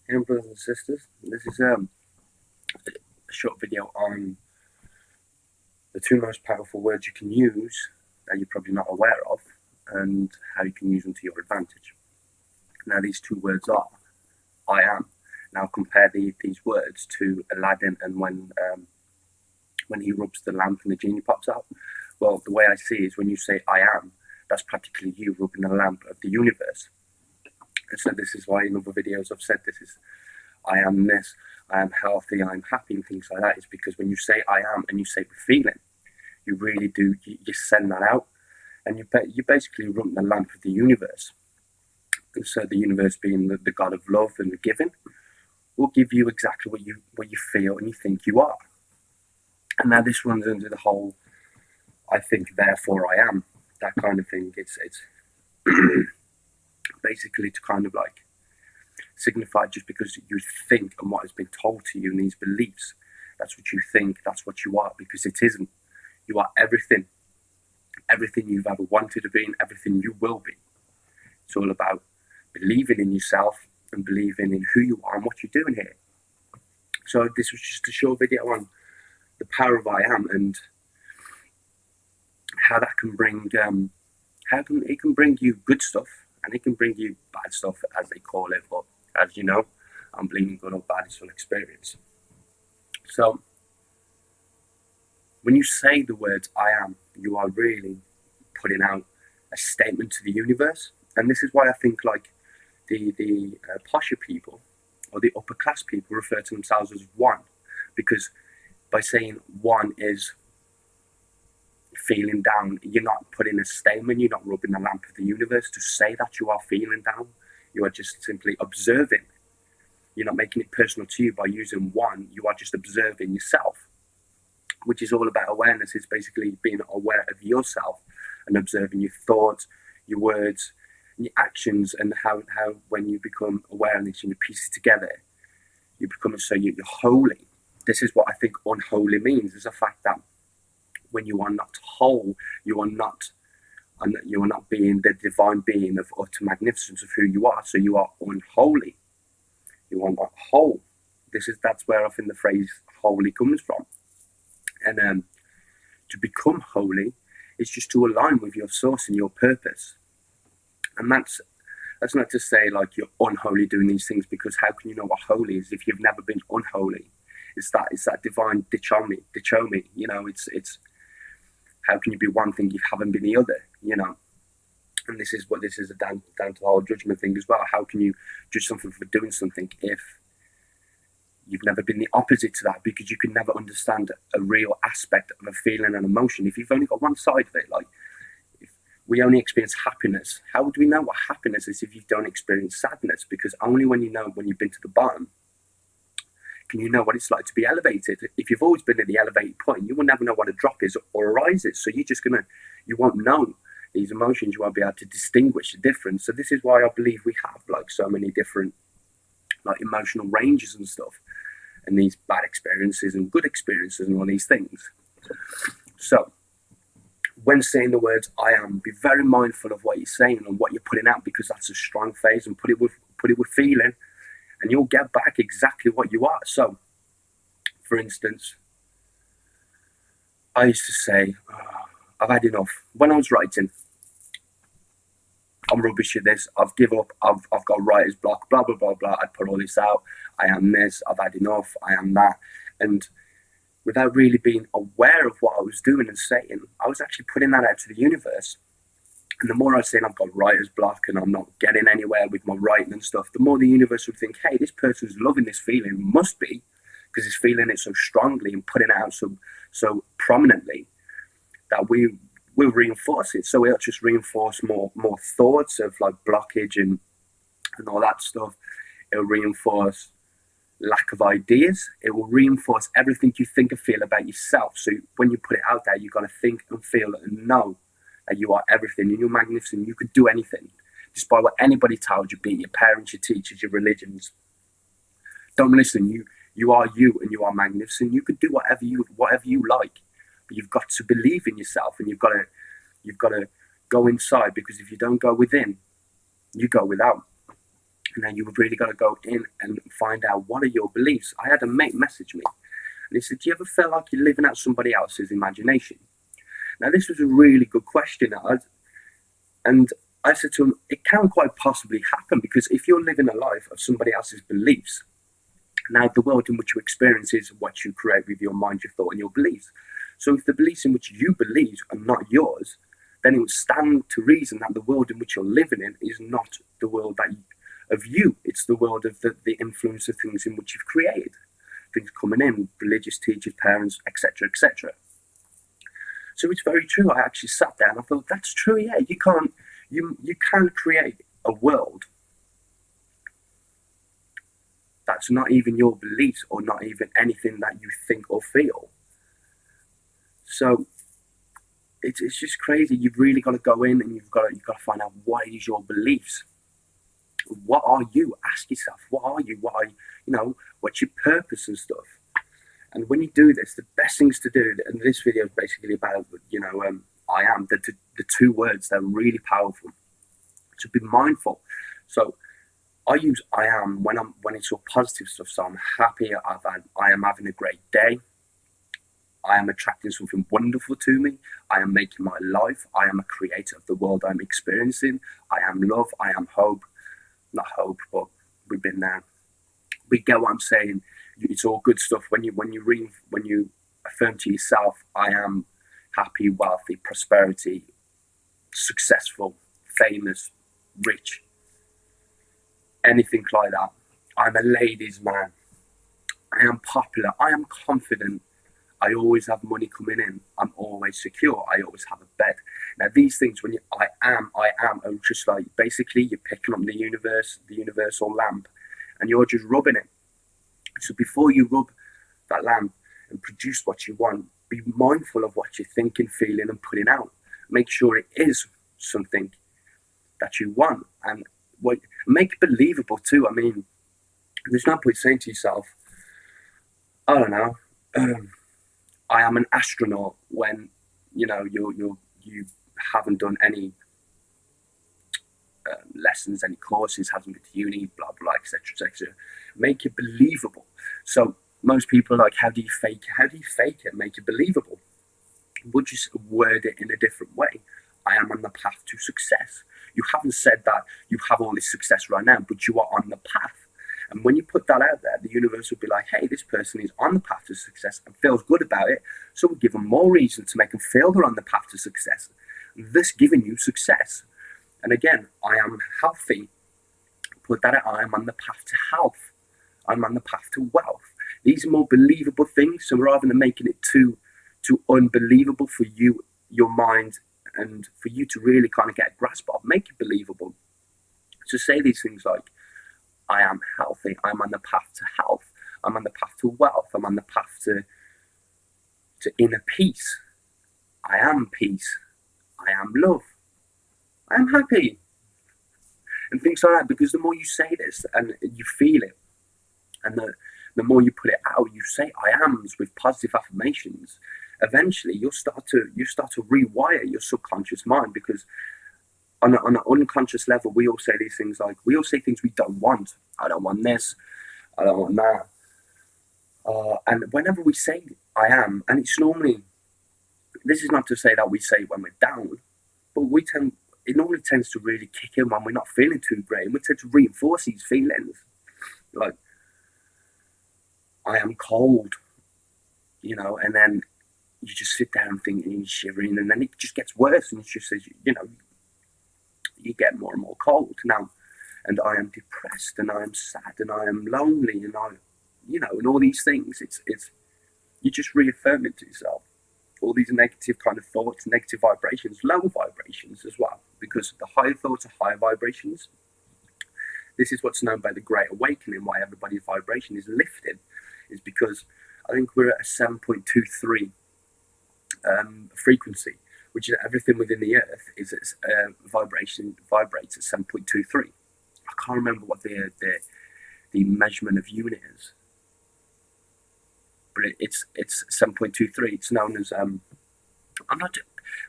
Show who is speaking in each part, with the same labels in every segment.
Speaker 1: Hey, brothers and sisters. This is a short video on the two most powerful words you can use that you're probably not aware of, and how you can use them to your advantage. Now, these two words are "I am." Now, compare these words to Aladdin and when he rubs the lamp and the genie pops out. Well, the way I see it is when you say "I am," that's practically you rubbing the lamp of the universe. And so this is why in other videos I've said this is I am this, I am healthy, I am happy, and things like that. Is because when you say I am and you say it with feeling, you really do, you send that out, and you basically run the lamp of the universe. And so the universe, being the God of love and the giving, will give you exactly what you feel and you think you are. And now this runs into the whole I think therefore I am, that kind of thing. It's basically to kind of like signify just because you think and what has been told to you in these beliefs, that's what you think, that's what you are, because it isn't. You are everything, everything you've ever wanted to be and everything you will be. It's all about believing in yourself and believing in who you are and what you're doing here. So this was just a short video on the power of I am and how that can bring it can bring you good stuff and it can bring you bad stuff, as they call it. But as you know, I'm believing good or bad is from experience. So when you say the words I am, you are really putting out a statement to the universe. And this is why I think like the posher people or the upper class people refer to themselves as one, because by saying one is feeling down, you're not putting a statement, you're not rubbing the lamp of the universe to say that you are feeling down. You are just simply observing. You're not making it personal to you by using one, you are just observing yourself, which is all about awareness. It's basically being aware of yourself and observing your thoughts, your words, and your actions, and how when you become aware of this and you piece it together, you become so you're holy. This is what I think unholy means, is the fact that when you are not whole, you are not being the divine being of utter magnificence of who you are. So you are unholy. You are not whole. That's where I think the phrase holy comes from. And to become holy is just to align with your source and your purpose. And that's not to say like you're unholy doing these things, because how can you know what holy is if you've never been unholy? It's that divine dichotomy. You know, it's how can you be one thing if you haven't been the other? You know, and this is down to the whole judgment thing as well. How can you judge something for doing something if you've never been the opposite to that? Because you can never understand a real aspect of a feeling and emotion if you've only got one side of it. Like, if we only experience happiness, how would we know what happiness is if you don't experience sadness? Because only when you've been to the bottom, can you know what it's like to be elevated. If you've always been at the elevated point, you will never know what a drop is or a rise is. So you won't know these emotions. You won't be able to distinguish the difference. So this is why I believe we have like so many different like emotional ranges and stuff, and these bad experiences and good experiences and all these things. So when saying the words I am, be very mindful of what you're saying and what you're putting out, because that's a strong phase, and put it with feeling, and you'll get back exactly what you are. So, for instance, I used to say, I've had enough. When I was writing, I'm rubbish at this, I've given up, I've got writer's block, blah, blah, blah, blah. I'd put all this out. I am this, I've had enough, I am that. And without really being aware of what I was doing and saying, I was actually putting that out to the universe. And the more I was saying I've got writer's block and I'm not getting anywhere with my writing and stuff, the more the universe would think, hey, this person's loving this feeling, must be, because he's feeling it so strongly and putting it out so prominently that we will reinforce it. So it'll just reinforce more thoughts of like blockage and all that stuff. It'll reinforce lack of ideas. It will reinforce everything you think and feel about yourself. So when you put it out there, you've got to think and feel and know that you are everything and you're magnificent. You could do anything, despite what anybody tells you, be it your parents, your teachers, your religions. Don't listen. You are you, and you are magnificent. You could do whatever you like, but you've got to believe in yourself, and you've got to go inside, because if you don't go within, you go without. Now you've really got to go in and find out what are your beliefs. I had a mate message me and he said, do you ever feel like you're living out somebody else's imagination? Now this was a really good question. And I said to him, it can quite possibly happen, because if you're living a life of somebody else's beliefs, now the world in which you experience is what you create with your mind, your thought and your beliefs. So if the beliefs in which you believe are not yours, then it would stand to reason that the world in which you're living in is not the world of you. It's the world of the influence of things in which you've created. Things coming in, religious teachers, parents, etc., etc. So it's very true. I actually sat there and I thought, that's true. Yeah, you can create a world that's not even your beliefs or not even anything that you think or feel. So it's just crazy. You've really got to go in and you've got to find out what is your beliefs. What are you? Ask yourself, what are you? What's your purpose and stuff? And when you do this, the best things to do, and this video is basically about, I am, the two words, they're really powerful. So be mindful. So I use I am when it's all positive stuff. So I'm happy, I am having a great day. I am attracting something wonderful to me. I am making my life. I am a creator of the world I'm experiencing. I am love. I am hope. Not hope, but we've been there. We get what I'm saying. It's all good stuff. When you affirm to yourself, I am happy, wealthy, prosperity, successful, famous, rich, anything like that. I'm a ladies' man. I am popular. I am confident. I always have money coming in. I'm always secure. I always have a bed. Now these things, when I am, are just like, basically you're picking up the universal lamp, and you're just rubbing it. So before you rub that lamp and produce what you want, be mindful of what you're thinking, feeling, and putting out. Make sure it is something that you want, and make it believable too. I mean, there's no point saying to yourself, I don't know, I am an astronaut, when you haven't done any lessons, any courses, hasn't been to uni, blah blah, etc., etc. Make it believable. So most people are like, how do you fake it? How do you fake it? Make it believable. We'll just word it in a different way. I am on the path to success. You haven't said that you have all this success right now, but you are on the path. And when you put that out there, the universe will be like, hey, this person is on the path to success and feels good about it. So we'll give them more reason to make them feel they're on the path to success, thus giving you success. And again, I am healthy. Put that out, I am on the path to health. I'm on the path to wealth. These are more believable things. So rather than making it too unbelievable for you, your mind, and for you to really kind of get a grasp of, make it believable. So say these things like, I am healthy. I'm on the path to health. I'm on the path to wealth. I'm on the path to inner peace. I am peace. I am love. I am happy. And things like that, because the more you say this and you feel it, and the more you put it out, you say I ams with positive affirmations, eventually you'll start to rewire your subconscious mind, because on an unconscious level, we all say these things, like we all say things we don't want. I don't want this. I don't want that. And whenever we say I am, and it's normally, this is not to say that we say it when we're down, but it normally tends to really kick in when we're not feeling too great, and we tend to reinforce these feelings. Like, I am cold, and then you just sit there and think, and you're shivering, and then it just gets worse, and it just says, you get more and more cold now, and I am depressed, and I am sad, and I am lonely, and and all these things. It's you just reaffirm it to yourself. All these negative kind of thoughts, negative vibrations, lower vibrations as well, because the higher thoughts are higher vibrations. This is what's known by the Great Awakening, why everybody's vibration is lifted, is because I think we're at a 7.23 frequency, which is everything within the earth is vibration vibrates at 7.23. I can't remember what the measurement of unit is, but it's 7.23. It's known as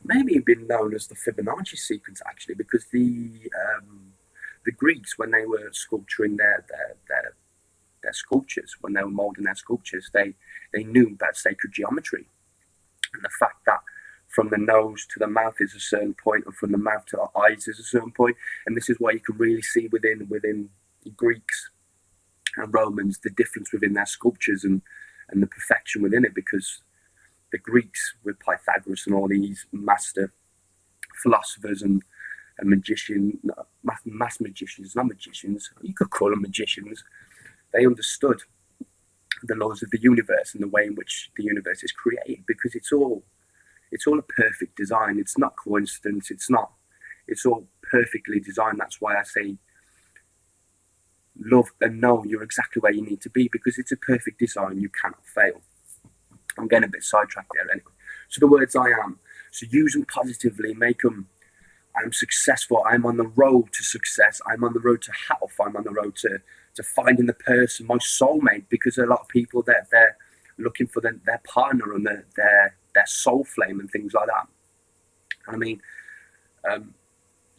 Speaker 1: maybe been known as the Fibonacci sequence, actually, because the the Greeks, when they were sculpturing their sculptures, when they were molding their sculptures, they knew about sacred geometry, and the fact that from the nose to the mouth is a certain point, and from the mouth to the eyes is a certain point. And this is why you can really see within Greeks and Romans the difference within their sculptures and the perfection within it, because the Greeks with Pythagoras and all these master philosophers and magicians, mass magicians, not magicians, you could call them magicians, they understood the laws of the universe and the way in which the universe is created, because it's all a perfect design. It's not coincidence. It's all perfectly designed. That's why I say love and know you're exactly where you need to be, because it's a perfect design. You cannot fail. I'm getting a bit sidetracked there anyway. So the words I am. So use them positively. Make them, I'm successful. I'm on the road to success. I'm on the road to health. I'm on the road to finding the person, my soulmate, because a lot of people that they're looking for their partner and their soul flame and things like that. I mean,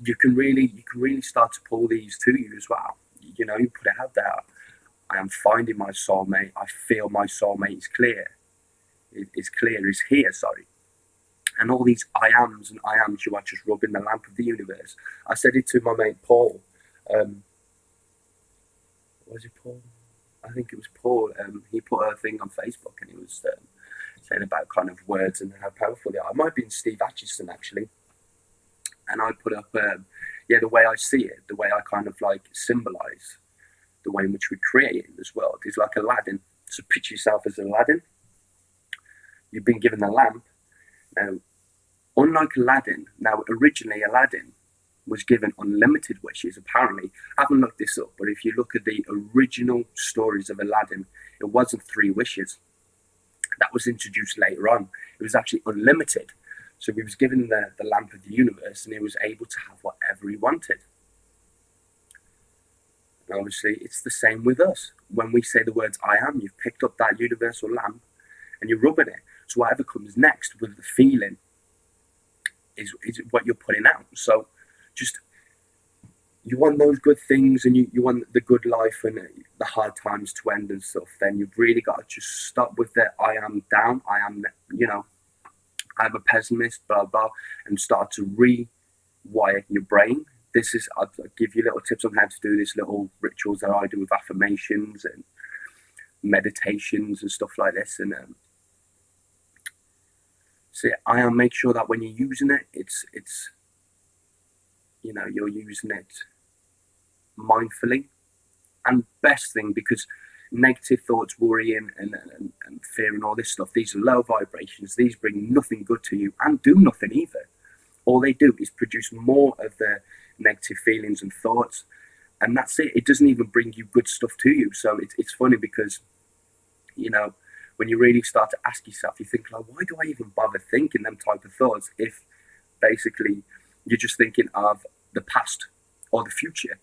Speaker 1: you can really start to pull these to you as well. You know, you put it out there. I am finding my soulmate. I feel my soulmate is clear. Is clear. Is here. Sorry. And all these I ams and I ams, you are just rubbing the lamp of the universe. I said it to my mate Paul. Was it Paul? I think it was Paul. He put a thing on Facebook, and he was saying about kind of words and how powerful they are. It might have been Steve Atchison actually. And I put up, the way I see it, the way I kind of like symbolize the way in which we create in this world is like Aladdin. So picture yourself as Aladdin. You've been given the lamp. Now, unlike Aladdin, originally Aladdin was given unlimited wishes, apparently. I haven't looked this up, but if you look at the original stories of Aladdin, it wasn't 3 wishes. That was introduced later on. It was actually unlimited. So he was given the lamp of the universe, and he was able to have whatever he wanted. And obviously, it's the same with us. When we say the words I am, you've picked up that universal lamp and you're rubbing it. So whatever comes next with the feeling is what you're putting out. So just, you want those good things, and you want the good life and the hard times to end and stuff, then you've really got to just stop with the I am down, I am, I'm a pessimist, blah, blah, and start to rewire your brain. I'll give you little tips on how to do this, little rituals that I do with affirmations and meditations and stuff like this. And so make sure that when you're using it, it's you're using it mindfully. And best thing, because negative thoughts, worrying and fear and all this stuff, these are low vibrations. These bring nothing good to you and do nothing either. All they do is produce more of the negative feelings and thoughts, and that's it. It doesn't even bring you good stuff to you. So it's funny because, when you really start to ask yourself, you think like, why do I even bother thinking them type of thoughts if basically you're just thinking of the past or the future?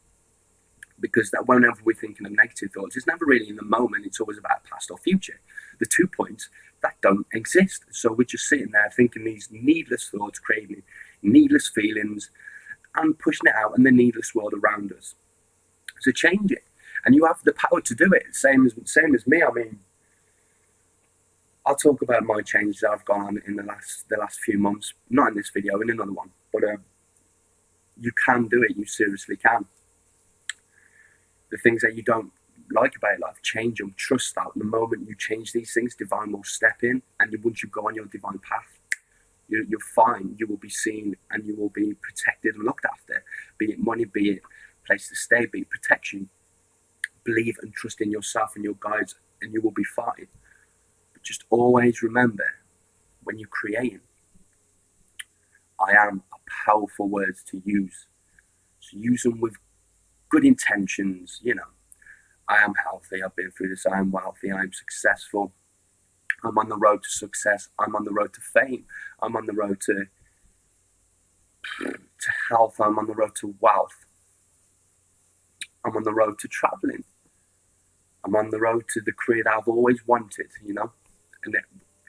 Speaker 1: Because that whenever we're thinking of negative thoughts, it's never really in the moment. It's always about past or future. The 2 points that don't exist. So we're just sitting there thinking these needless thoughts, creating needless feelings, and pushing it out in the needless world around us. So change it, and you have the power to do it. Same as me. I mean, I'll talk about my changes that I've gone on in the last few months. Not in this video, in another one. But you can do it. You seriously can. The things that you don't like about life, change them. Trust that the moment you change these things, divine will step in, and once you go on your divine path, you're fine. You will be seen, and you will be protected and looked after. Be it money, be it place to stay, be it protection. Believe and trust in yourself and your guides, and you will be fine. But just always remember, when you're creating, I am a powerful words to use. So use them with good intentions. I am healthy. I've been through this. I am wealthy. I am successful. I'm on the road to success. I'm on the road to fame. I'm on the road to health. I'm on the road to wealth. I'm on the road to traveling. I'm on the road to the career that I've always wanted, and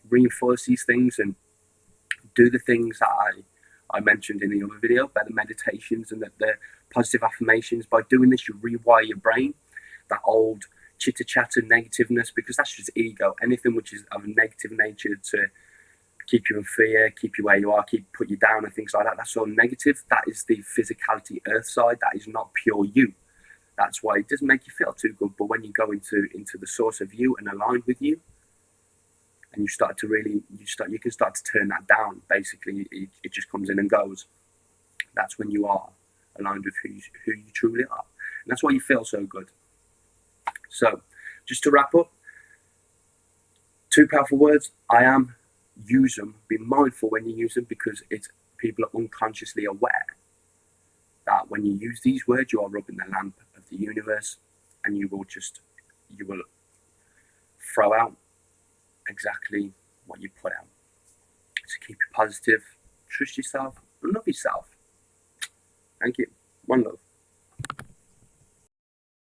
Speaker 1: reinforce these things and do the things that I mentioned in the other video about the meditations and the positive affirmations. By doing this, you rewire your brain, that old chitter chatter negativeness, because that's just ego. Anything which is of a negative nature to keep you in fear, keep you where you are, put you down and things like that, that's all negative. That is the physicality earth side. That is not pure you. That's why it doesn't make you feel too good. But when you go into the source of you and aligned with you, and you start to really, you can start to turn that down. Basically, it just comes in and goes. That's when you are aligned with who you truly are. And that's why you feel so good. So, just to wrap up, 2 powerful words: I am, use them. Be mindful when you use them, because people are unconsciously aware that when you use these words, you are rubbing the lamp of the universe, and you will throw out exactly what you put out. So keep it positive, trust yourself, and love yourself. Thank you. One love.